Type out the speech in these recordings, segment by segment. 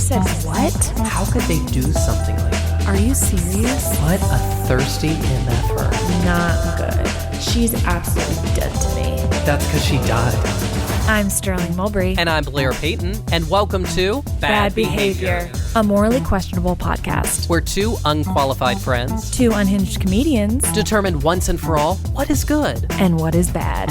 said what? How could they do something like that? Are you serious? What a thirsty MFer. Not good. She's absolutely dead to me. That's because she died. I'm Sterling Mulberry. And I'm Blair Payton. And welcome to Bad Behavior, a morally questionable podcast where two unqualified friends, two unhinged comedians, determine once and for all what is good and what is bad.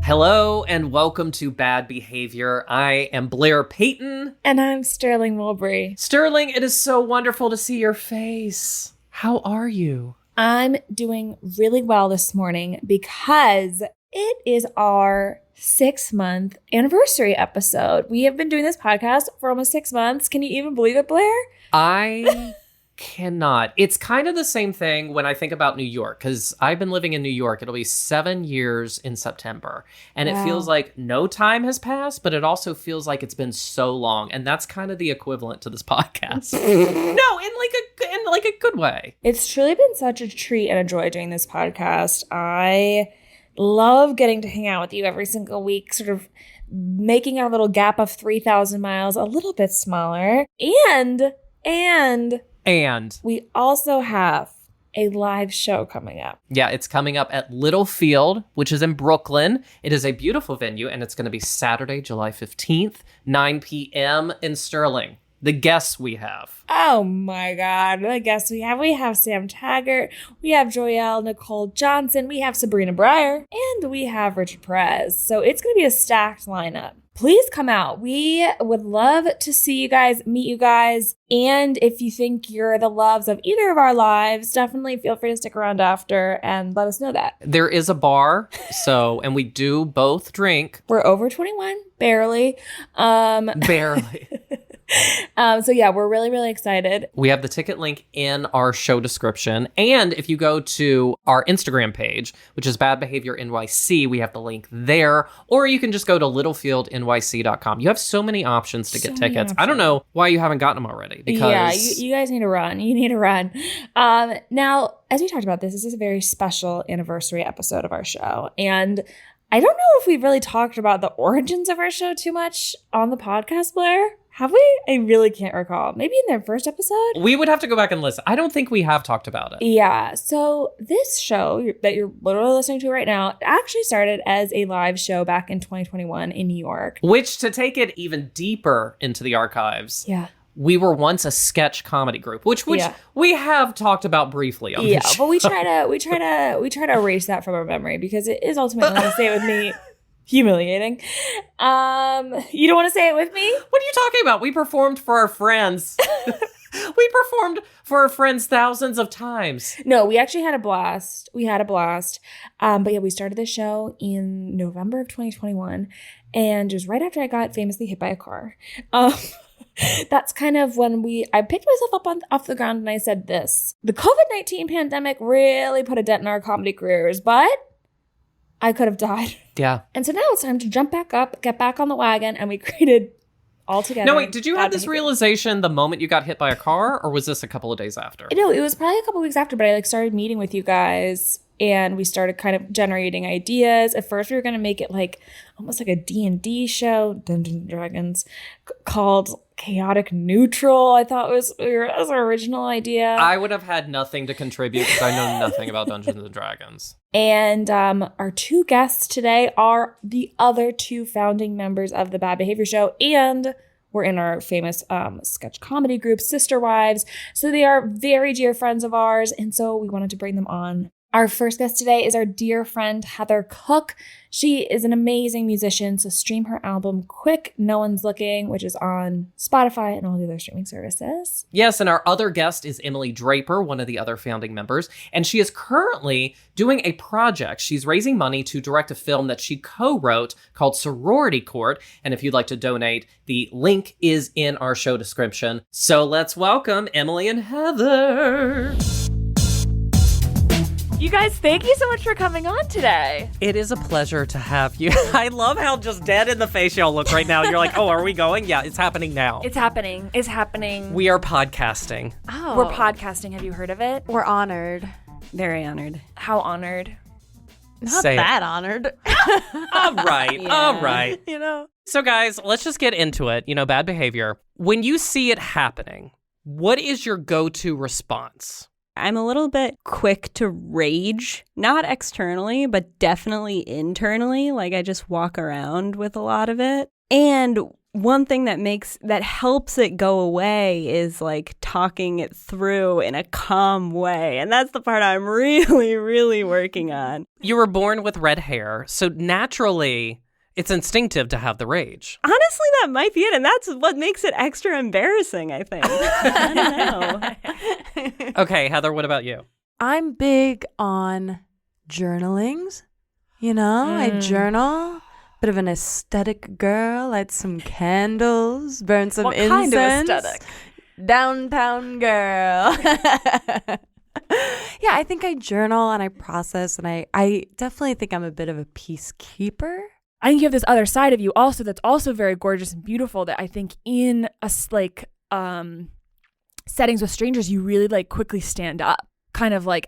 Hello and welcome to Bad Behavior. I am Blair Payton. And I'm Sterling Mulberry. Sterling, it is so wonderful to see your face. How are you? I'm doing really well this morning because it is our 6-month anniversary episode. We have been doing this podcast for almost 6 months. Can you even believe it, Blair? I cannot. It's kind of the same thing when I think about New York, because I've been living in New York. It'll be 7 years in September. And It feels like no time has passed, but it also feels like it's been so long. And that's kind of the equivalent to this podcast. No, in like a good way. It's truly been such a treat and a joy doing this podcast. I love getting to hang out with you every single week, sort of making our little gap of 3,000 miles a little bit smaller. And we also have a live show coming up. Yeah, it's coming up at Littlefield, which is in Brooklyn. It is a beautiful venue, and it's going to be Saturday, July 15th, 9 p.m. in Sterling. The guests we have. Oh my God. The guests we have Sam Taggart, we have Joelle Nicole Johnson, we have Sabrina Breyer, and we have Richard Perez. So it's going to be a stacked lineup. Please come out. We would love to see you guys, meet you guys. And if you think you're the loves of either of our lives, definitely feel free to stick around after and let us know that. There is a bar, and we do both drink. We're over 21, barely. Barely. So yeah, we're really, really excited. We have the ticket link in our show description. And if you go to our Instagram page, which is Bad Behavior NYC, we have the link there. Or you can just go to littlefieldnyc.com. You have so many options to get tickets. I don't know why you haven't gotten them already. Because yeah, you guys need to run. You need to run. Now, as we talked about this is a very special anniversary episode of our show. And I don't know if we've really talked about the origins of our show too much on the podcast, Blair. Have we? I really can't recall. Maybe in their first episode? We would have to go back and listen. I don't think we have talked about it. Yeah. So this show that you're literally listening to right now actually started as a live show back in 2021 in New York. Which, to take it even deeper into the archives, we were once a sketch comedy group, which we have talked about bribriefly on the show. But we try to erase that from our memory because it is ultimately, want to say it with me, humiliating. You don't want to say it with me? What are you talking about? We performed for our friends. We performed for our friends thousands of times. No, we actually had a blast. But yeah, we started the show in November of 2021. And just right after I got famously hit by a car. That's kind of when I picked myself up off the ground and I said this. The COVID-19 pandemic really put a dent in our comedy careers, but I could have died. Yeah. And so now it's time to jump back up, get back on the wagon, and we created all together. No, wait, did you have this realization the moment you got hit by a car, or was this a couple of days after? No, it was probably a couple of weeks after, but I started meeting with you guys, and we started kind of generating ideas. At first, we were going to make it almost like a D&D show, Dungeons and Dragons, called Chaotic Neutral. I thought was our original idea. I would have had nothing to contribute because I know nothing about Dungeons and Dragons. And our two guests today are the other two founding members of the Bad Behavior Show, and we're in our famous sketch comedy group, Sister Wives. So they are very dear friends of ours, and so we wanted to bring them on. Our first guest today is our dear friend, Heather Cook. She is an amazing musician, so stream her album, Quick, No One's Looking, which is on Spotify and all the other streaming services. Yes, and our other guest is Emily Draper, one of the other founding members, and she is currently doing a project. She's raising money to direct a film that she co-wrote called Sorority Court, and if you'd like to donate, the link is in our show description. So let's welcome Emily and Heather. You guys, thank you so much for coming on today. It is a pleasure to have you. I love how just dead in the face y'all look right now. You're like, oh, are we going? Yeah, it's happening now. It's happening. It's happening. We are podcasting. Oh. We're podcasting. Have you heard of it? We're honored. Very honored. How honored? Not Say that honored. All right. Yeah. All right. You know? So, guys, let's just get into it. Bad behavior. When you see it happening, what is your go-to response? I'm a little bit quick to rage, not externally, but definitely internally. Like I just walk around with a lot of it. And one thing that helps it go away is like talking it through in a calm way. And that's the part I'm really, really working on. You were born with red hair, so naturally, it's instinctive to have the rage. Honestly, that might be it. And that's what makes it extra embarrassing, I think. I don't know. Okay, Heather, what about you? I'm big on journalings. I journal. Bit of an aesthetic girl. Light some candles. Burn some incense. What kind of aesthetic? Downtown girl. Yeah, I think I journal and I process, and I definitely think I'm a bit of a peacekeeper. I think you have this other side of you also that's also very gorgeous and beautiful that I think in settings with strangers, you really like quickly stand up, kind of like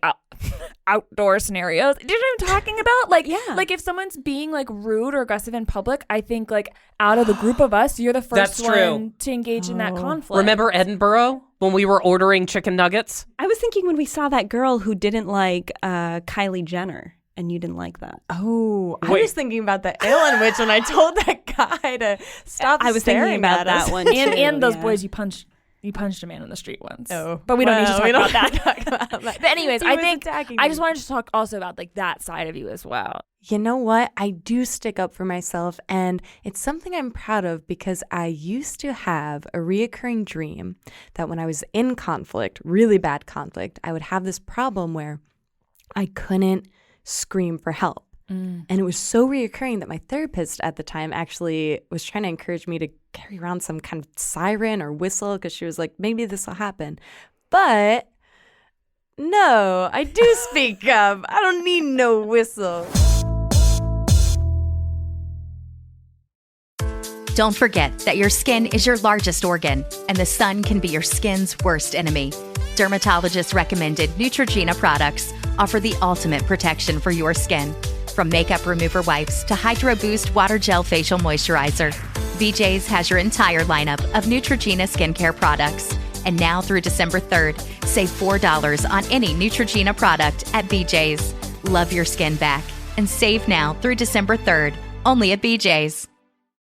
outdoor scenarios. Do you know what I'm talking about? Like, Yeah. like if someone's being like rude or aggressive in public, I think like out of the group of us, you're the first That's true. one to engage in that conflict. Remember Edinburgh when we were ordering chicken nuggets? I was thinking when we saw that girl who didn't like Kylie Jenner, and you didn't like that. Oh, I Wait. was thinking about the Ellen witch when I told that guy to stop I was thinking staring about at that us. one too. and those yeah. boys you punched a man in the street once. Oh, but we don't need to well, talk we about don't that. talk about that. But anyways, He I was think attacking I me. just wanted to talk also about like that side of you as well. You know what? I do stick up for myself, and it's something I'm proud of because I used to have a reoccurring dream that when I was in conflict, really bad conflict, I would have this problem where I couldn't scream for help. And it was so reoccurring that my therapist at the time actually was trying to encourage me to carry around some kind of siren or whistle because she was like, maybe this will happen. But no, I do speak up. I don't need no whistle. Don't forget that your skin is your largest organ, and the sun can be your skin's worst enemy. Dermatologist recommended Neutrogena products offer the ultimate protection for your skin. From makeup remover wipes to Hydro Boost Water Gel Facial Moisturizer, BJ's has your entire lineup of Neutrogena skincare products. And now through December 3rd, save $4 on any Neutrogena product at BJ's. Love your skin back and save now through December 3rd, only at BJ's.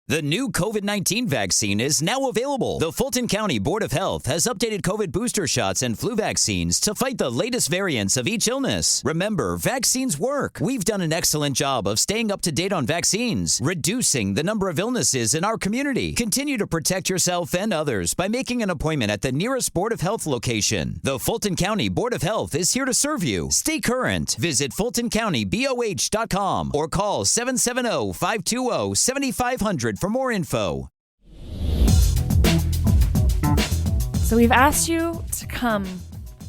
The new COVID-19 vaccine is now available. The Fulton County Board of Health has updated COVID booster shots and flu vaccines to fight the latest variants of each illness. Remember, vaccines work. We've done an excellent job of staying up to date on vaccines, reducing the number of illnesses in our community. Continue to protect yourself and others by making an appointment at the nearest Board of Health location. The Fulton County Board of Health is here to serve you. Stay current. Visit FultonCountyBOH.com or call 770-520-7500 for more info. So we've asked you to come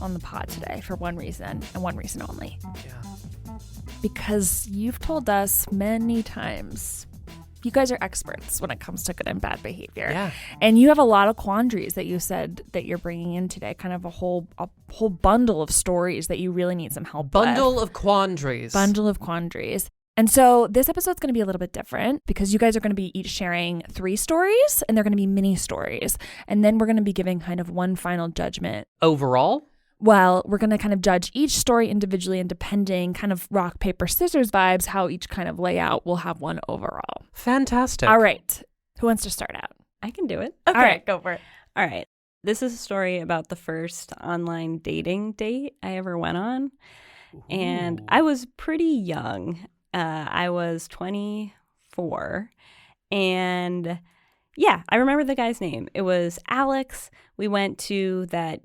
on the pod today for one reason and one reason only. Yeah. Because you've told us many times you guys are experts when it comes to good and bad behavior. Yeah. And you have a lot of quandaries that you said that you're bringing in today, kind of a whole bundle of stories that you really need some help with. Bundle of quandaries. Bundle of quandaries. And so this episode's going to be a little bit different because you guys are going to be each sharing 3 stories, and they're going to be mini stories. And then we're going to be giving kind of one final judgment. Overall? Well, we're going to kind of judge each story individually, and depending kind of rock, paper, scissors vibes, how each kind of lay out, we'll have one overall. Fantastic. All right. Who wants to start out? I can do it. Okay, All right. go for it. All right. This is a story about the first online dating date I ever went on. And I was pretty young. I was 24. And yeah, I remember the guy's name. It was Alex. We went to that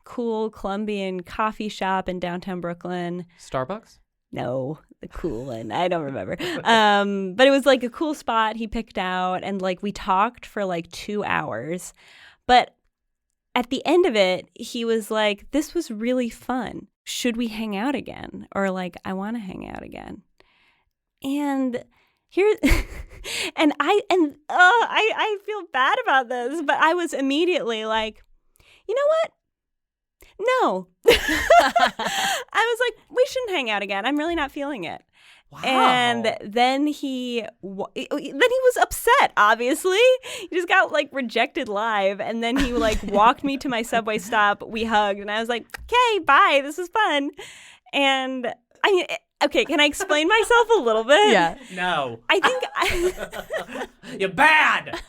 cool Colombian coffee shop in downtown Brooklyn. Starbucks? No, the cool one. I don't remember. But it was like a cool spot he picked out. And like we talked for like 2 hours. But at the end of it, he was like, this was really fun. Should we hang out again? Or like, I want to hang out again. And here, I feel bad about this, but I was immediately like, you know what? No. I was like, we shouldn't hang out again. I'm really not feeling it. Wow. And then he was upset, obviously. He just got like rejected live. And then he like walked me to my subway stop. We hugged and I was like, okay, bye. This was fun. And I mean, okay, can I explain myself a little bit? Yeah. No. I think You're bad.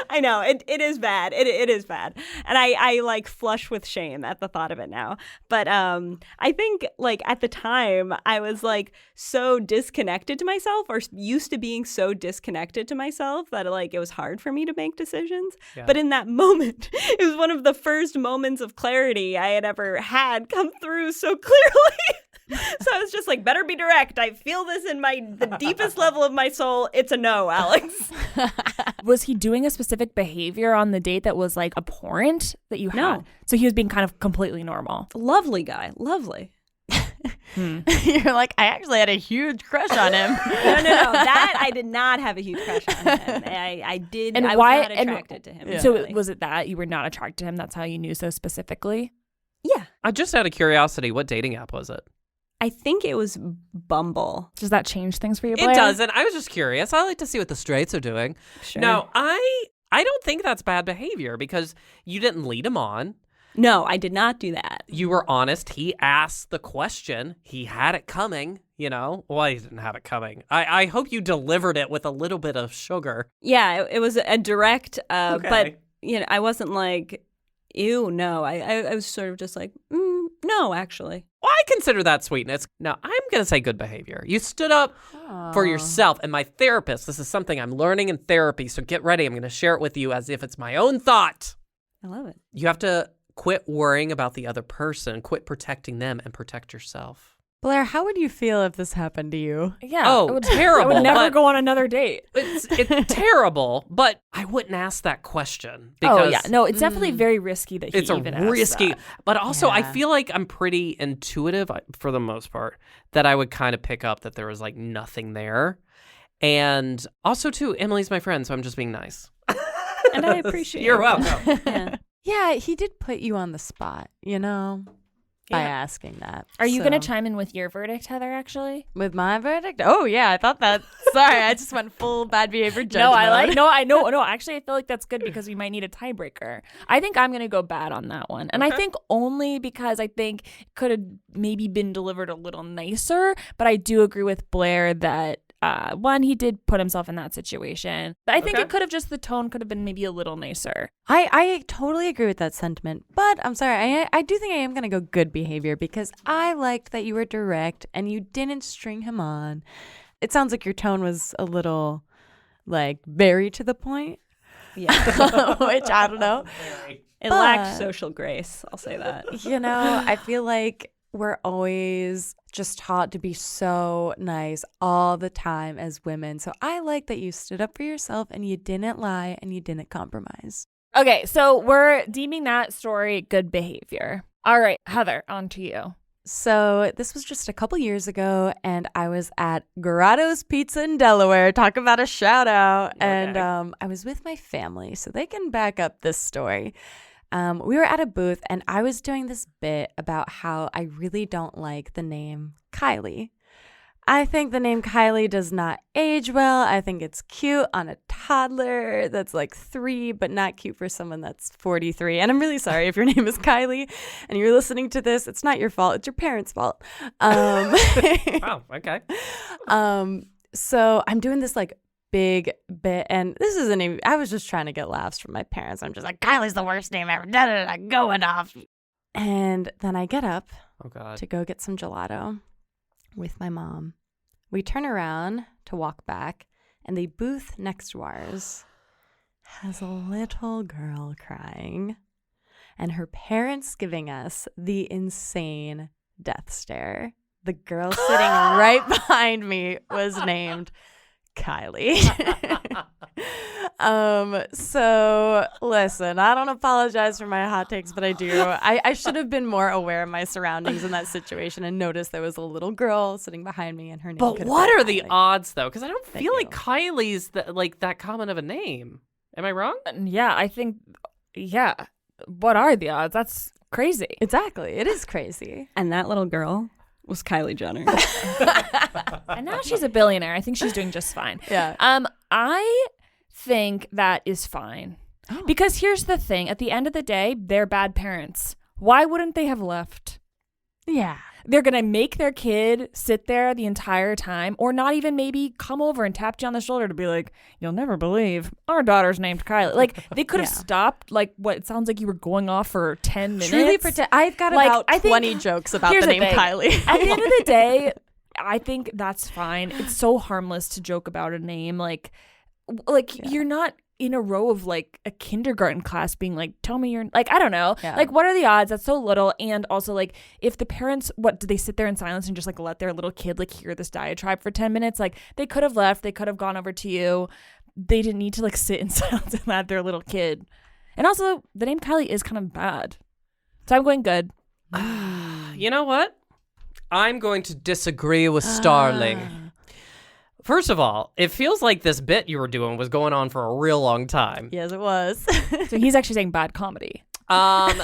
I know it is bad. It is bad, and I like flush with shame at the thought of it now. But I think like at the time I was like so disconnected to myself, or used to being so disconnected to myself that like it was hard for me to make decisions. Yeah. But in that moment, it was one of the first moments of clarity I had ever had come through so clearly. So I was just like, better be direct. I feel this in the deepest level of my soul. It's a no, Alex. Was he doing a specific behavior on the date that was like abhorrent that you had? No. So he was being kind of completely normal. Lovely guy. Lovely. You're like, I actually had a huge crush on him. No. That I did not have a huge crush on him. I did. And I why- was not and- attracted to him. Yeah. So really. was it that you were not attracted to him? That's how you knew so specifically? Yeah. Just out of curiosity, what dating app was it? I think it was Bumble. Does that change things for you, Blair? It doesn't. I was just curious. I like to see what the straights are doing. Sure. No, I don't think that's bad behavior because you didn't lead him on. No, I did not do that. You were honest. He asked the question. He had it coming, you know. Well, he didn't have it coming. I hope you delivered it with a little bit of sugar. Yeah, it was a direct, Okay. but you know, I wasn't like, ew, no. I was sort of just like, no, actually. Well, I consider that sweetness. Now, I'm going to say good behavior. You stood up for yourself. And my therapist, this is something I'm learning in therapy, so get ready. I'm going to share it with you as if it's my own thought. I love it. You have to quit worrying about the other person, quit protecting them, and protect yourself. Blair, how would you feel if this happened to you? Yeah. Oh, I would, terrible, I would never but- go on another date. It's terrible, but I wouldn't ask that question because Oh, yeah. No, it's definitely very risky that he it's a even asked risky. that. But also, I Yeah. feel like I'm pretty intuitive for the most part that I would kind of pick up that there was like nothing there. And also, too, Emily's my friend, so I'm just being nice. And I appreciate You're it. welcome. Yeah. Yeah, he did put you on the spot, you know, by Yeah. asking that. Are you going to So- chime in with your verdict, Heather, actually? with my verdict? Oh, yeah, I thought that. Sorry, I just went full bad behavior judge No, I like mode. no, I know. No, actually, I feel like that's good because we might need a tiebreaker. I think I'm gonna go bad on that one, and I think only because I think it could have maybe been delivered a little nicer. But I do agree with Blair that one, he did put himself in that situation. But I think Okay. it could have just the tone could have been maybe a little nicer. I totally agree with that sentiment, but I'm sorry. I do think I am going to go good behavior because I liked that you were direct and you didn't string him on. It sounds like your tone was a little, like, very to the point, Yeah. which I don't know. It lacked But- social grace. I'll say that. You know, I feel like we're always just taught to be so nice all the time as women. So I like that you stood up for yourself and you didn't lie and you didn't compromise. Okay, so we're deeming that story good behavior. All right, Heather, on to you. So this was just a couple years ago, and I was at Grotto's Pizza in Delaware. Talk about a shout out. And I was with my family, so they can back up this story. We were at a booth, and I was doing this bit about how I really don't like the name Kylie. I think the name Kylie does not age well. I think it's cute on a toddler that's like 3, but not cute for someone that's 43. And I'm really sorry if your name is Kylie and you're listening to this. It's not your fault. It's your parents' fault. Wow, okay. So I'm doing this like big bit, and this isn't even, I was just trying to get laughs from my parents. I'm just like, Kylie's the worst name ever. Da, da, da, going off. And then I get up Oh, God. to go get some gelato with my mom. We turn around to walk back, and the booth next to ours has a little girl crying, and her parents giving us the insane death stare. The girl sitting right behind me was named Kylie. So listen, I don't apologize for my hot takes, but I do. I should have been more aware of my surroundings in that situation and noticed there was a little girl sitting behind me and her name. But could have what been are the Kylie. odds, though? Because I don't Thank feel like you. Kylie's like that common of a name. Am I wrong? Yeah, I think, yeah. What are the odds? That's crazy. Exactly. It is crazy. And that little girl was Kylie Jenner. And now she's a billionaire. I think she's doing just fine. Yeah. I think that is fine. Oh. Because here's the thing. At the end of the day, they're bad parents. Why wouldn't they have left? Yeah. They're going to make their kid sit there the entire time, or not even maybe come over and tap you on the shoulder to be like, you'll never believe our daughter's named Kylie. Like, they could have stopped, like, what it sounds like you were going off for 10 minutes. Truly I've got Like, about I think- 20 jokes about Here's the the name thing. Kylie. At the end of the day, I think that's fine. It's so harmless to joke about a name. Like you're not in a row of like a kindergarten class being like, tell me your, like, I don't know. Yeah. Like, what are the odds? That's so little. And also, like, if the parents, what, do they sit there in silence and just like let their little kid like hear this diatribe for 10 minutes? Like, they could have left. They could have gone over to you. They didn't need to like sit in silence and let their little kid. And also, the name Kylie is kind of bad. So I'm going good. You know what? I'm going to disagree with Starling. First of all, it feels like this bit you were doing was going on for a real long time. Yes, it was. So he's actually saying bad comedy. I'm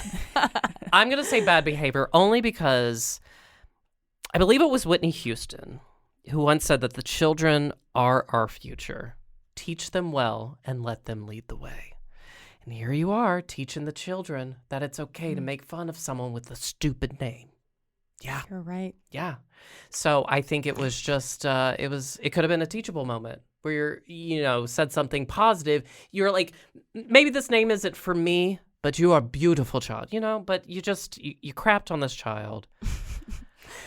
going to say bad behavior only because I believe it was Whitney Houston who once said that the children are our future. Teach them well and let them lead the way. And here you are teaching the children that it's okay to make fun of someone with a stupid name. Yeah. You're right. Yeah. So I think it was just, it could have been a teachable moment where said something positive. You're like, maybe this name isn't for me, but you are a beautiful child, but you crapped on this child.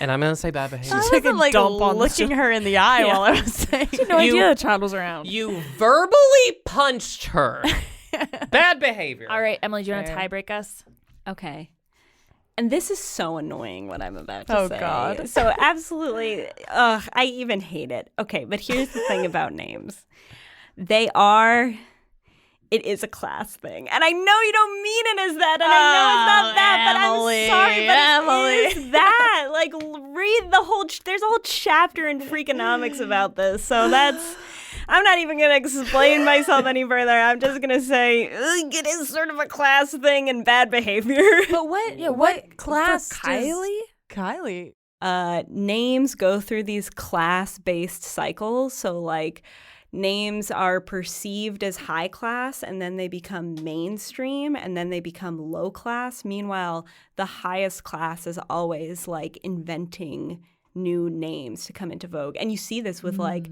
And I'm going to say bad behavior. I wasn't like looking her in the eye while I was saying. I had no idea the child was around. You verbally punched her. Bad behavior. All right, Emily, do you want to tie break us? Okay. And this is so annoying what I'm about to say. Oh, God. So absolutely, I even hate it. Okay, but here's the thing about names. It is a class thing. And I know you don't mean it as that, and I know it's not that, Emily, but I'm sorry, but Emily. it is that. Like, read the whole, there's a whole chapter in Freakonomics about this, so I'm not even going to explain myself any further. I'm just going to say it is sort of a class thing and bad behavior. But what class for Kylie? Kylie. Names go through these class-based cycles. So, like, names are perceived as high class, and then they become mainstream, and then they become low class. Meanwhile, the highest class is always, like, inventing new names to come into vogue. And you see this with, like,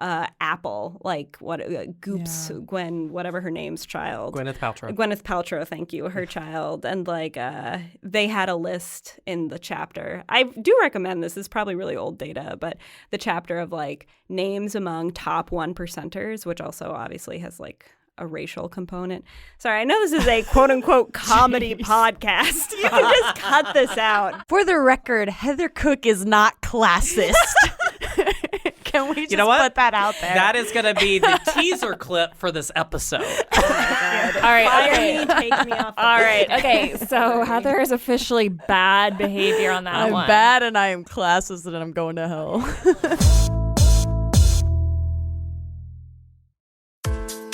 Apple, like Goop's, Gwen, whatever her name's child. Gwyneth Paltrow. Gwyneth Paltrow, thank you, her child. And like they had a list in the chapter. I do recommend this. It's probably really old data, but the chapter of like names among top 1%ers, which also obviously has like a racial component. Sorry, I know this is a quote unquote comedy podcast. You can just cut this out. For the record, Heather Cook is not classist. Can we just put that out there? That is going to be the teaser clip for this episode. All right, okay. Take me off. All right, okay. So Heather is officially bad behavior on that one. I'm bad and I am classist and I'm going to hell.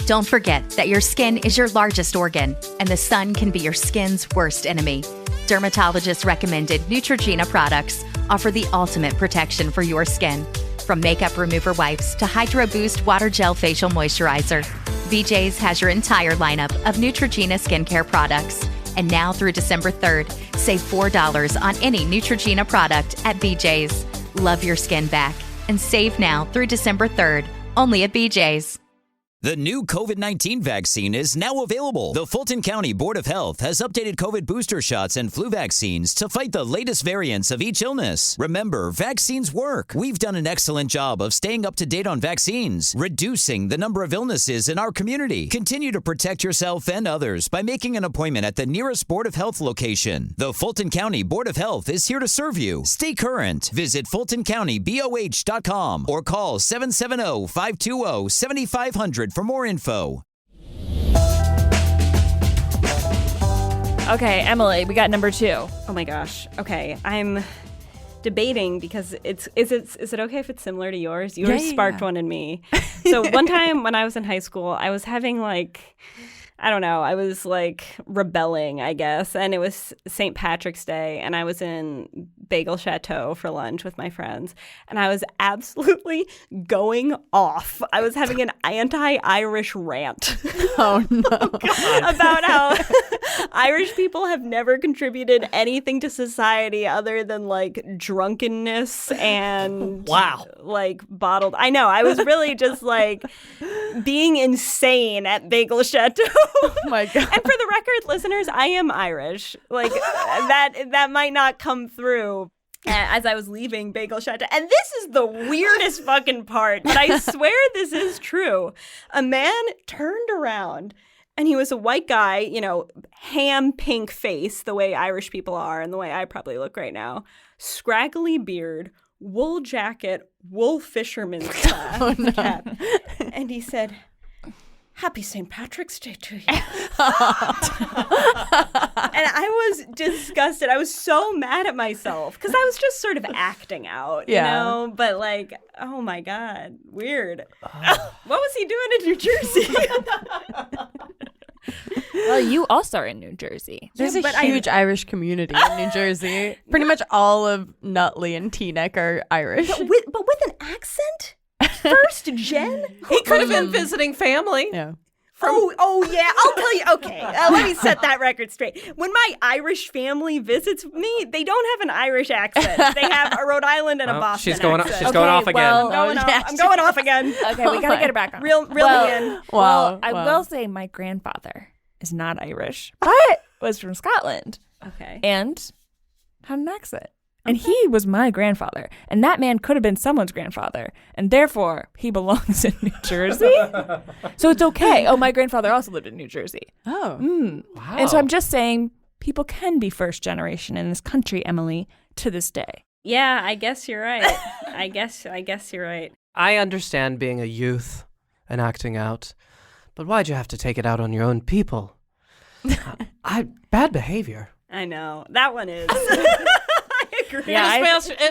Don't forget that your skin is your largest organ, and the sun can be your skin's worst enemy. Dermatologist recommended Neutrogena products offer the ultimate protection for your skin. From makeup remover wipes to Hydro Boost Water Gel Facial Moisturizer, BJ's has your entire lineup of Neutrogena skincare products. And now through December 3rd, save $4 on any Neutrogena product at BJ's. Love your skin back and save now through December 3rd, only at BJ's. The new COVID-19 vaccine is now available. The Fulton County Board of Health has updated COVID booster shots and flu vaccines to fight the latest variants of each illness. Remember, vaccines work. We've done an excellent job of staying up to date on vaccines, reducing the number of illnesses in our community. Continue to protect yourself and others by making an appointment at the nearest Board of Health location. The Fulton County Board of Health is here to serve you. Stay current. Visit FultonCountyBOH.com or call 770-520-7500 for more info. Okay, Emily, we got number 2. Oh my gosh. Okay, I'm debating because is it okay if it's similar to yours? Yours sparked one in me. So one time when I was in high school, I was having like, I don't know, I was like rebelling, I guess. And it was St. Patrick's Day and I was in Bagel Chateau for lunch with my friends, and I was absolutely going off. I was having an anti-Irish rant. Oh, no. About how Irish people have never contributed anything to society other than like drunkenness and like bottled. I know. I was really just like being insane at Bagel Chateau. Oh my God. And for the record, listeners, I am Irish. Like that might not come through as I was leaving Bagel Chateau. And this is the weirdest fucking part, but I swear this is true. A man turned around, and he was a white guy, you know, ham pink face, the way Irish people are and the way I probably look right now. Scraggly beard, wool jacket, wool fisherman's cap. And he said, "Happy St. Patrick's Day to you." And I was disgusted. I was so mad at myself because I was just sort of acting out, you know? But like, oh my God, weird. What was he doing in New Jersey? Well, you also are in New Jersey. There's a huge Irish community in New Jersey. Pretty much all of Nutley and Teaneck are Irish. But with an accent? First gen? He could have been visiting family. Yeah. Oh yeah, I'll tell you. Okay, let me set that record straight. When my Irish family visits me, they don't have an Irish accent. They have a Rhode Island and a Boston She's going accent. She's going off again. I'm going off again. Okay, we gotta get her back on. Real again. Well, I will say my grandfather is not Irish, but was from Scotland. Okay. And had an accent. And he was my grandfather. And that man could have been someone's grandfather. And therefore, he belongs in New Jersey. So it's okay. Oh, my grandfather also lived in New Jersey. Oh. Wow. And so I'm just saying, people can be first generation in this country, Emily, to this day. Yeah, I guess you're right. I guess you're right. I understand being a youth and acting out, but why'd you have to take it out on your own people? Bad behavior. I know. That one is. Yeah,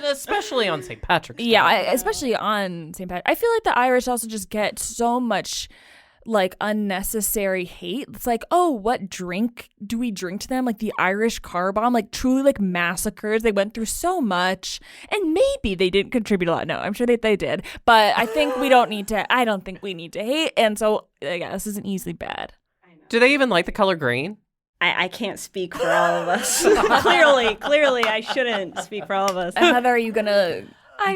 especially on St. Patrick's Day. Yeah, especially on St. Patrick's. I feel like the Irish also just get so much like unnecessary hate. It's like, oh, what drink do we drink to them? Like the Irish car bomb, like truly like massacres. They went through so much, and maybe they didn't contribute a lot. No, I'm sure that they did, but I think we don't need to. I don't think we need to hate, and so yeah, this isn't easily bad. Do they even like the color green? I can't speak for all of us. Clearly, I shouldn't speak for all of us. Heather, are you gonna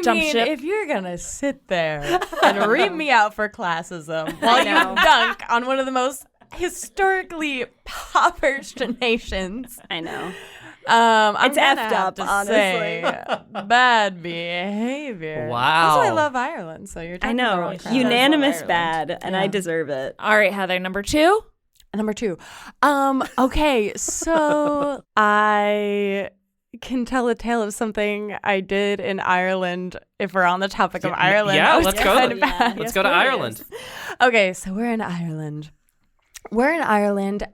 jump ship? If you're gonna sit there and read me out for classism while you dunk on one of the most historically impoverished nations, I know. I'm it's effed up, honestly. Say, bad behavior. Wow. Also, I love Ireland, so you're. I know, unanimous bad, and I deserve it. All right, Heather, number 2. Number 2. Okay, so I can tell a tale of something I did in Ireland. If we're on the topic of Ireland, let's go. Let's go to Ireland. Okay, so we're in Ireland.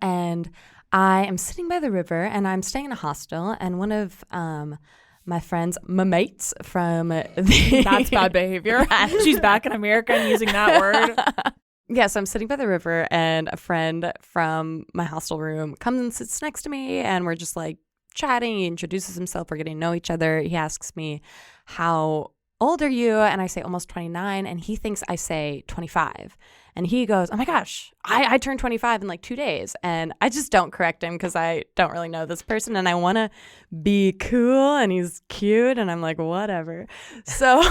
And I am sitting by the river, and I'm staying in a hostel, and one of my friends, my mates from the... That's bad behavior. She's back in America and using that word. Yeah, so I'm sitting by the river, and a friend from my hostel room comes and sits next to me, and we're just like chatting. He introduces himself. We're getting to know each other. He asks me, "How old are you?" And I say almost 29, and he thinks I say 25. And he goes, "Oh my gosh, I turned 25 in like 2 days." And I just don't correct him because I don't really know this person, and I want to be cool, and he's cute, and I'm like, whatever. So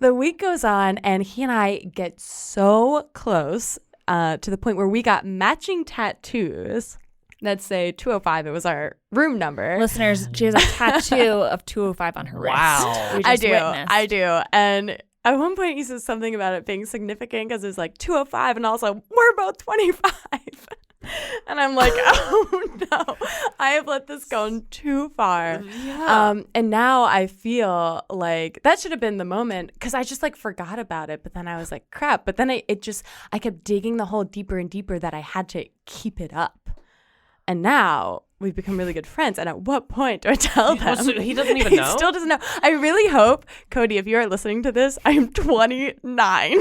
the week goes on, and he and I get so close to the point where we got matching tattoos that say 205. It was our room number. Listeners, she has a tattoo of 205 on her wrist. Wow. I do. And at one point, he says something about it being significant because it's like 205, and also, we're both 25. And I'm like, oh no, I have let this go too far. Yeah. And now I feel like that should have been the moment, because I just like forgot about it. But then I was like, crap. But then I kept digging the hole deeper and deeper that I had to keep it up. And now we've become really good friends. And at what point do I tell them? So he doesn't even know? He still doesn't know. I really hope, Cody, if you are listening to this, I am 29.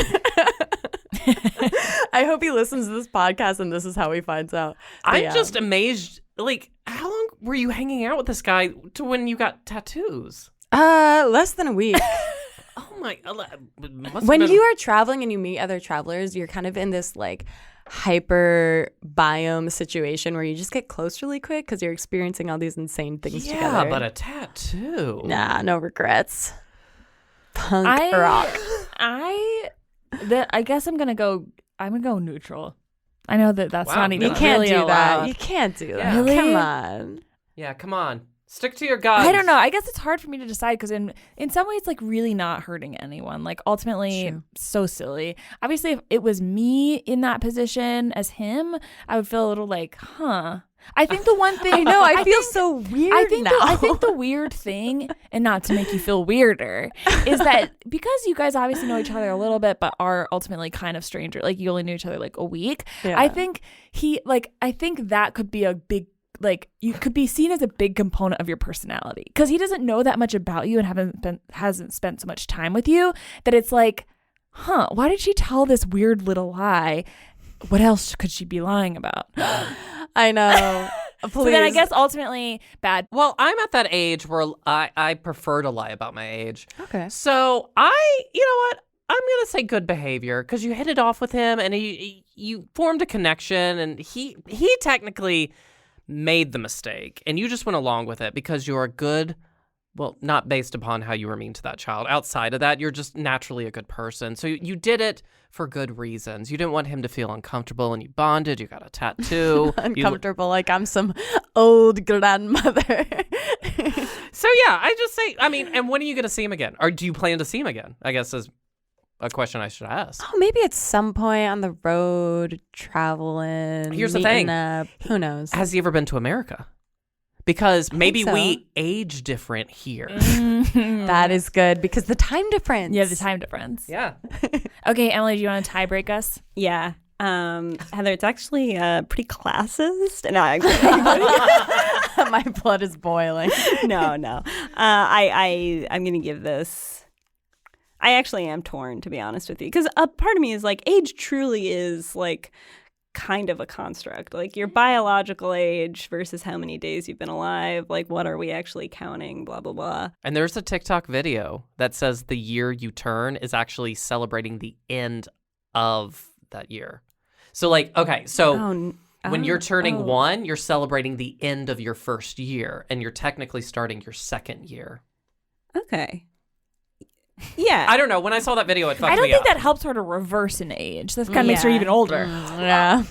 I hope he listens to this podcast and this is how he finds out. But I'm just amazed. Like, how long were you hanging out with this guy to when you got tattoos? Less than a week. Oh my! When you are traveling and you meet other travelers, you're kind of in this like hyper biome situation where you just get close really quick because you're experiencing all these insane things together. Yeah, but a tattoo. Nah, no regrets. Punk rock. I guess I'm gonna go neutral. I know that's Wow, not even You can't really do that. allowed. You can't do that. Yeah. Really? Come on. Yeah, come on. Stick to your guns. I don't know. I guess it's hard for me to decide because in some ways, like really not hurting anyone. Like ultimately, True. so silly. Obviously, if it was me in that position as him, I would feel a little like, huh. I think the one thing I know. I feel think- so weird I now. think the weird thing, and not to make you feel weirder, is that because you guys obviously know each other a little bit, but are ultimately kind of stranger. Like you only knew each other like a week. Yeah. I think that could be a big. Like you could be seen as a big component of your personality because he doesn't know that much about you and hasn't spent so much time with you that it's like, huh, why did she tell this weird little lie? What else could she be lying about? I know. Please. So then I guess ultimately bad. Well, I'm at that age where I prefer to lie about my age. Okay. So you know what? I'm going to say good behavior because you hit it off with him and you formed a connection and he technically made the mistake and you just went along with it because you're a good, well, not based upon how you were mean to that child. Outside of that, you're just naturally a good person. So you did it for good reasons. You didn't want him to feel uncomfortable and you bonded. You got a tattoo. Uncomfortable, like I'm some old grandmother. So yeah, I just say, I mean, and when are you going to see him again? Or do you plan to see him again? I guess is a question I should ask. Oh, maybe at some point on the road, traveling. Here's the meeting thing. up. Who knows? Has he ever been to America? Because maybe so. we age different here. That is good because the time difference. You have the time difference. Yeah. Okay, Emily, do you want to tie break us? Yeah. Heather, it's actually pretty classist. No, My blood is boiling. no. I'm gonna give this. I actually am torn, to be honest with you, because a part of me is like, age truly is like kind of a construct. Like your biological age versus how many days you've been alive. Like, what are we actually counting? Blah blah blah. And there's a TikTok video that says the year you turn is actually celebrating the end of that year. So like, okay, so when you're turning 1, you're celebrating the end of your first year, and you're technically starting your second year. Okay. Yeah. I don't know. When I saw that video, it fucked me I up. don't think that helps her to reverse an age. That kind of makes her even older. Yeah.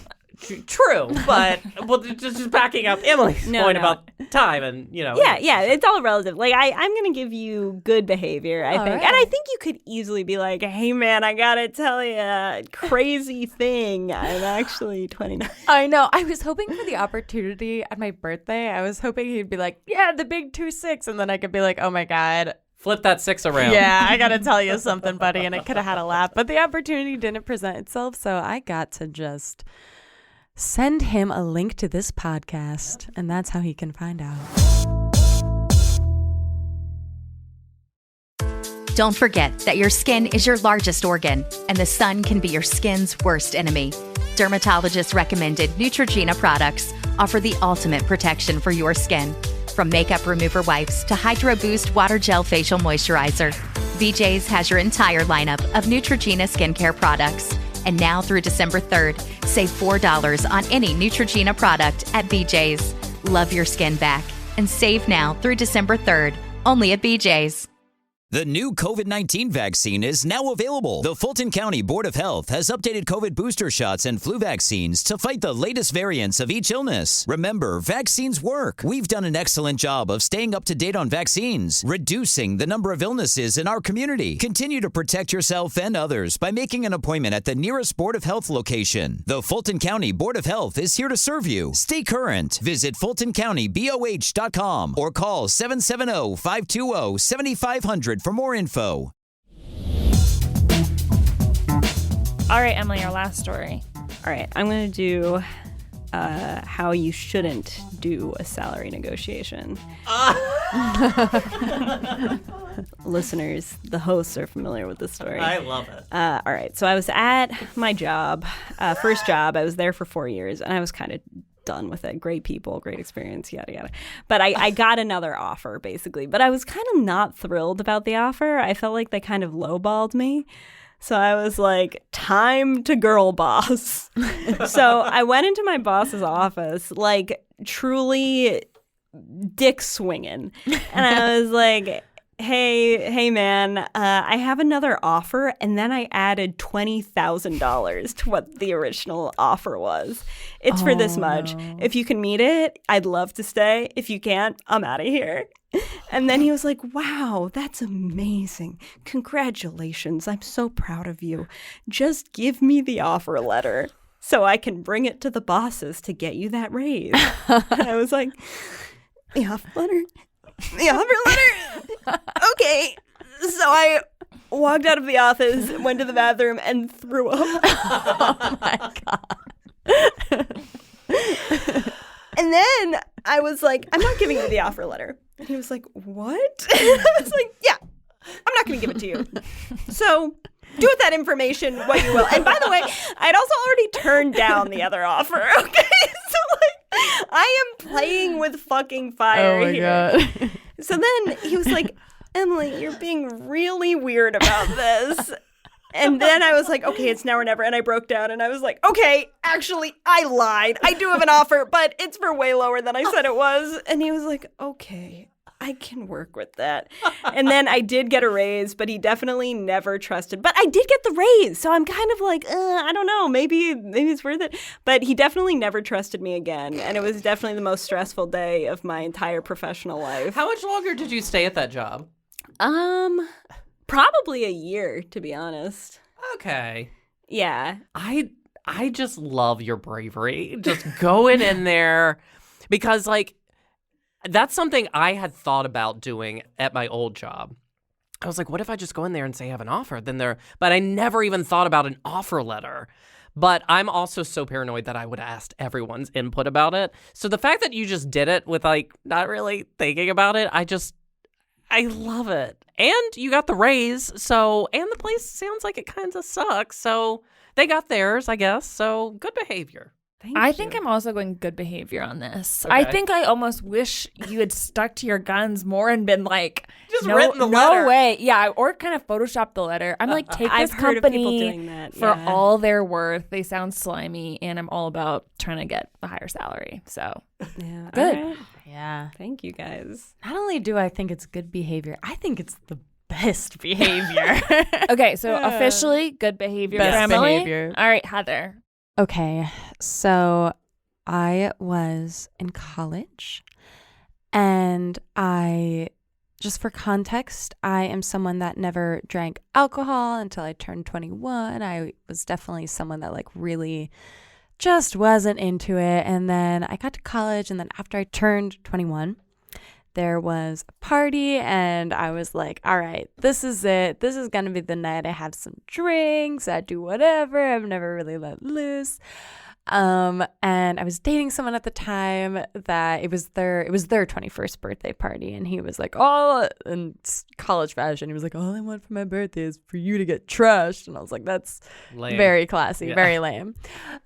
True, but well, just backing up Emily's point about time and, you know. Yeah, it's all relative. Like, I'm going to give you good behavior, I think. right. And I think you could easily be like, hey, man, I got to tell you a crazy thing. I'm actually 29. I know. I was hoping for the opportunity at my birthday. I was hoping he'd be like, yeah, the big 2-6. And then I could be like, oh my God. Flip that 6 around. Yeah, I got to tell you something, buddy. And I could have had a laugh. But the opportunity didn't present itself. So I got to just send him a link to this podcast. And that's how he can find out. Don't forget that your skin is your largest organ, and the sun can be your skin's worst enemy. Dermatologist recommended Neutrogena products offer the ultimate protection for your skin. From makeup remover wipes to Hydro Boost Water Gel Facial Moisturizer, BJ's has your entire lineup of Neutrogena skincare products. And now through December 3rd, save $4 on any Neutrogena product at BJ's. Love your skin back and save now through December 3rd, only at BJ's. The new COVID-19 vaccine is now available. The Fulton County Board of Health has updated COVID booster shots and flu vaccines to fight the latest variants of each illness. Remember, vaccines work. We've done an excellent job of staying up to date on vaccines, reducing the number of illnesses in our community. Continue to protect yourself and others by making an appointment at the nearest Board of Health location. The Fulton County Board of Health is here to serve you. Stay current. Visit FultonCountyBOH.com or call 770-520-7500 for more info. All right, Emily, our last story. All right, I'm going to do how you shouldn't do a salary negotiation. Listeners, the hosts are familiar with this story. I love it. All right, so I was at my job, first job. I was there for 4 years, and I was kind of done with it. Great people, great experience, yada, yada. But I got another offer, basically. But I was kind of not thrilled about the offer. I felt like they kind of lowballed me. So I was like, time to girl boss. So I went into my boss's office, like truly dick swinging. And I was like, hey man, I have another offer. And then I added $20,000 to what the original offer was. It's for this much. No. If you can meet it, I'd love to stay. If you can't, I'm out of here. And then he was like, wow, that's amazing. Congratulations. I'm so proud of you. Just give me the offer letter so I can bring it to the bosses to get you that raise. And I was like, the offer letter? The offer letter? Okay. So I walked out of the office, went to the bathroom, and threw up. Oh my God. And then I was like, I'm not giving you the offer letter. And he was like, what? I was like, yeah, I'm not going to give it to you. So do with that information what you will. And by the way, I'd also already turned down the other offer. Okay. So like, I am playing with fucking fire here. God. So then he was like, Emily, you're being really weird about this. And then I was like, okay, it's now or never. And I broke down and I was like, okay, actually, I lied. I do have an offer, but it's for way lower than I said it was. And he was like, okay, I can work with that. And then I did get a raise, but he definitely never trusted. But I did get the raise. So I'm kind of like, I don't know, maybe it's worth it. But he definitely never trusted me again. And it was definitely the most stressful day of my entire professional life. How much longer did you stay at that job? Probably a year, to be honest. Okay. Yeah. I just love your bravery. Just going in there because like that's something I had thought about doing at my old job. I was like, what if I just go in there and say I have an offer? But I never even thought about an offer letter. But I'm also so paranoid that I would have asked everyone's input about it. So the fact that you just did it with like not really thinking about it, I love it. And you got the raise, and the place sounds like it kind of sucks. So they got theirs, I guess. So good behavior. I think I'm also going good behavior on this. Okay. I think I almost wish you had stuck to your guns more and been like, Just no, written the letter. No way. Yeah, or kind of Photoshopped the letter. I'm like, take I've this heard of people company doing that, for yeah. all their worth. They sound slimy, and I'm all about trying to get a higher salary. So Yeah. good. All right. Yeah. Thank you guys. Not only do I think it's good behavior, I think it's the best behavior. Okay, so officially good behavior for Best Emily. behavior. All right, Heather. Okay, so I was in college, and just for context, I am someone that never drank alcohol until I turned 21. I was definitely someone that like really just wasn't into it. And then I got to college, and then after I turned 21, there was a party, and I was like, all right, this is it. This is going to be the night I have some drinks. I do whatever. I've never really let loose. And I was dating someone at the time that it was their 21st birthday party, and he was like, oh, in college fashion, he was like, all I want for my birthday is for you to get trashed. And I was like, that's Lame. very classy, Yeah. very lame.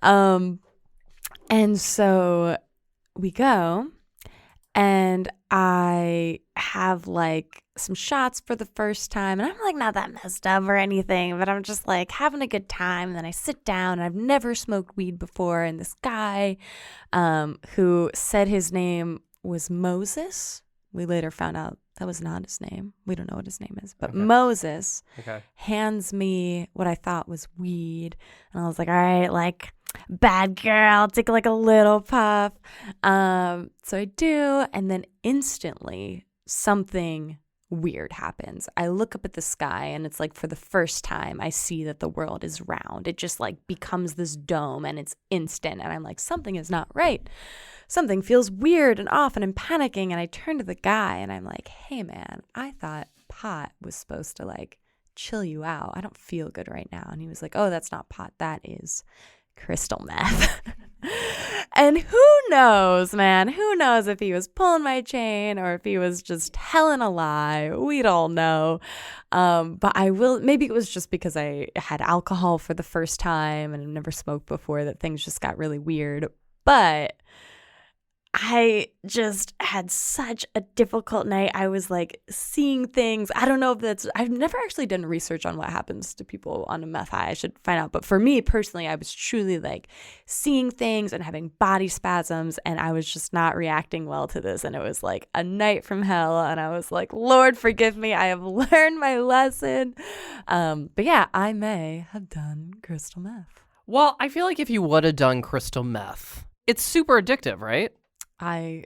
And so we go, and I have like some shots for the first time, and I'm like not that messed up or anything, but I'm just like having a good time. And then I sit down, and I've never smoked weed before, and this guy who said his name was Moses, we later found out that was not his name. We don't know what his name is, but Okay. Moses Okay. hands me what I thought was weed, and I was like, all right, like bad girl, take like a little puff. So I do, and then instantly something weird happens. I look up at the sky, and it's like for the first time I see that the world is round. It just like becomes this dome, and it's instant, and I'm like, something is not right. Something feels weird and off, and I'm panicking, and I turn to the guy, and I'm like, hey man, I thought pot was supposed to like chill you out. I don't feel good right now. And he was like, oh, that's not pot, that is crystal meth. And who knows, man? Who knows if he was pulling my chain or if he was just telling a lie? We don't know. But maybe it was just because I had alcohol for the first time and I've never smoked before that things just got really weird. But I just had such a difficult night. I was like seeing things. I don't know if I've never actually done research on what happens to people on a meth high. I should find out. But for me personally, I was truly like seeing things and having body spasms, and I was just not reacting well to this. And it was like a night from hell. And I was like, Lord, forgive me. I have learned my lesson. But yeah, I may have done crystal meth. Well, I feel like if you would have done crystal meth, it's super addictive, right? I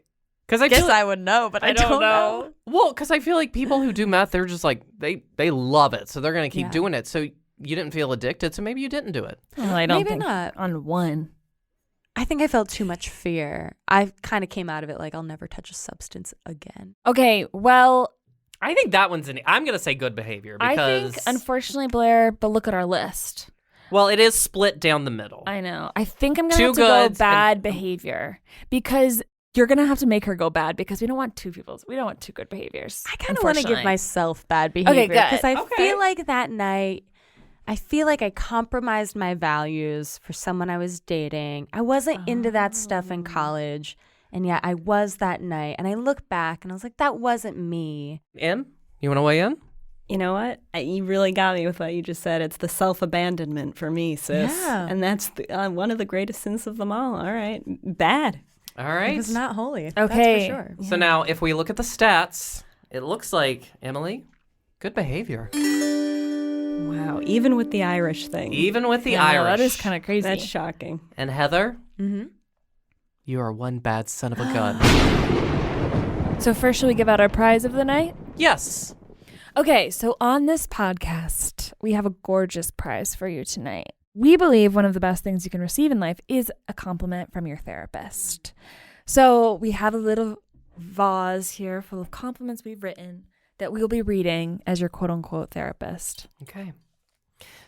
Because I guess feel like, I would know, but I don't know. well, because I feel like people who do meth, they're just like they love it, so they're gonna keep doing it. So you didn't feel addicted, so maybe you didn't do it. Well, I don't Maybe think not. on one. I think I felt too much fear. I kind of came out of it like I'll never touch a substance again. Okay, well, I think that one's I'm gonna say good behavior because I think, unfortunately, Blair, but look at our list. well, it is split down the middle. I know. I think I'm going to Two have to go goods bad behavior because you're going to have to make her go bad because we don't want two good behaviors. I kind of want to give unfortunately. myself bad behavior Okay, good. because I Okay. feel like that night, I feel like I compromised my values for someone I was dating. I wasn't into that stuff in college, and yet I was that night. And I look back and I was like, that wasn't me. Em, you want to weigh in? You know what? You really got me with what you just said. It's the self-abandonment for me, sis. Yeah. And that's one of the greatest sins of them all. All right. Bad. All right. It was not holy. Okay. That's for sure. So now, if we look at the stats, it looks like Emily, good behavior. Wow. Even with the Irish thing. Even with the Yeah, Irish. that is kind of crazy. That's shocking. And Heather, Mm-hmm. you are one bad son of a gun. So first, should we give out our prize of the night? Yes. Okay, so on this podcast, we have a gorgeous prize for you tonight. We believe one of the best things you can receive in life is a compliment from your therapist. So we have a little vase here full of compliments we've written that we'll be reading as your quote-unquote therapist. Okay.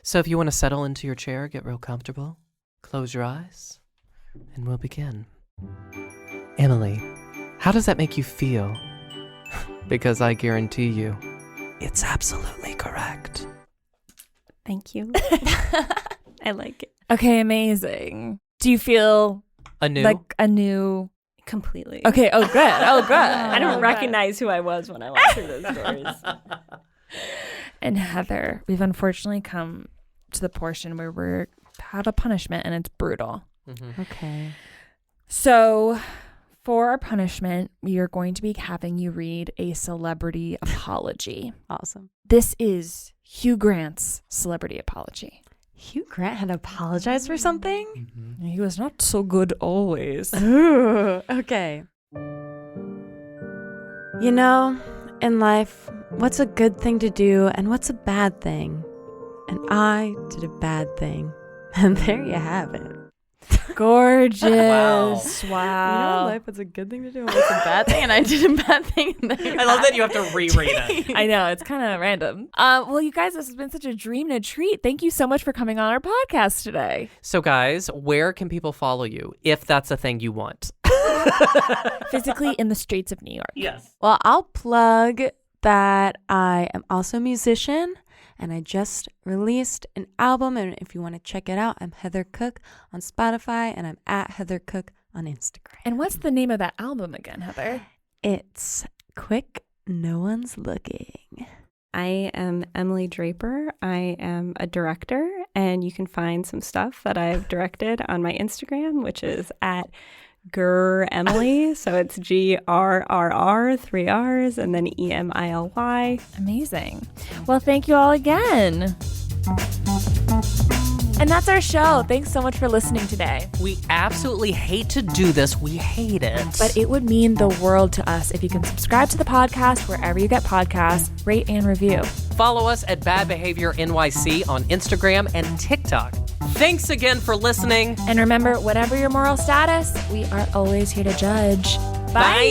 So if you want to settle into your chair, get real comfortable, close your eyes, and we'll begin. Emily, how does that make you feel? Because I guarantee you, it's absolutely correct. Thank you. I like it. Okay, amazing. Do you feel Anew? like a new... Completely. Okay, oh, good. Oh, good. I don't recognize who I was when I went through those stories. And Heather, we've unfortunately come to the portion where we're have a punishment and it's brutal. Mm-hmm. Okay. So for our punishment, we are going to be having you read a celebrity apology. Awesome. This is Hugh Grant's celebrity apology. Hugh Grant had apologized for something? Mm-hmm. He was not so good always. Ooh, okay. You know, in life, what's a good thing to do and what's a bad thing? And I did a bad thing. And there you have it. Gorgeous. Wow. You know, Wow. in life, it's a good thing to do and what's a bad thing? And I did a bad thing. And there I love that you have to reread it. I know, it's kind of random. Well, you guys, this has been such a dream and a treat. Thank you so much for coming on our podcast today. So guys, where can people follow you if that's a thing you want? Physically in the streets of New York. Yes. Well, I'll plug that I am also a musician and I just released an album. And if you want to check it out, I'm Heather Cook on Spotify and I'm at Heather Cook on Instagram. And what's the name of that album again, Heather? It's Quick, No One's Looking. I am Emily Draper. I am a director, and you can find some stuff that I've directed on my Instagram, which is at Emily. So it's GRRR, 3 R's, and then EMILY. Amazing. Well, thank you all again. And that's our show. Thanks so much for listening today. We absolutely hate to do this. We hate it. But it would mean the world to us if you can subscribe to the podcast wherever you get podcasts, rate and review. Follow us at Bad Behavior NYC on Instagram and TikTok. Thanks again for listening. And remember, whatever your moral status, we are always here to judge. Bye.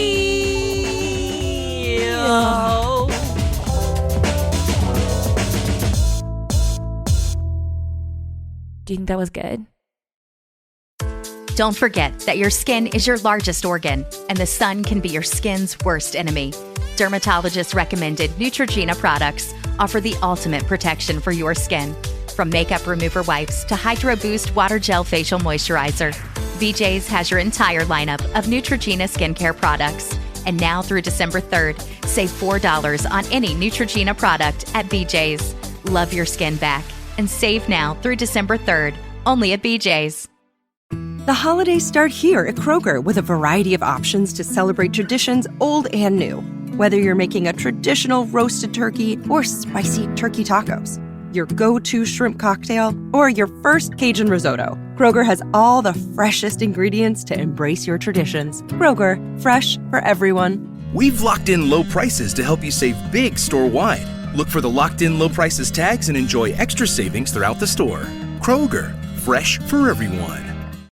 Do you think that was good? Don't forget that your skin is your largest organ, and the sun can be your skin's worst enemy. Dermatologist recommended Neutrogena products offer the ultimate protection for your skin. From makeup remover wipes to Hydro Boost Water Gel Facial Moisturizer, BJ's has your entire lineup of Neutrogena skincare products. And now through December 3rd, save $4 on any Neutrogena product at BJ's. Love your skin back and save now through December 3rd, only at BJ's. The holidays start here at Kroger with a variety of options to celebrate traditions old and new. Whether you're making a traditional roasted turkey or spicy turkey tacos, your go-to shrimp cocktail, or your first Cajun risotto, Kroger has all the freshest ingredients to embrace your traditions. Kroger, fresh for everyone. We've locked in low prices to help you save big store-wide. Look for the locked in low prices tags and enjoy extra savings throughout the store. Kroger, fresh for everyone.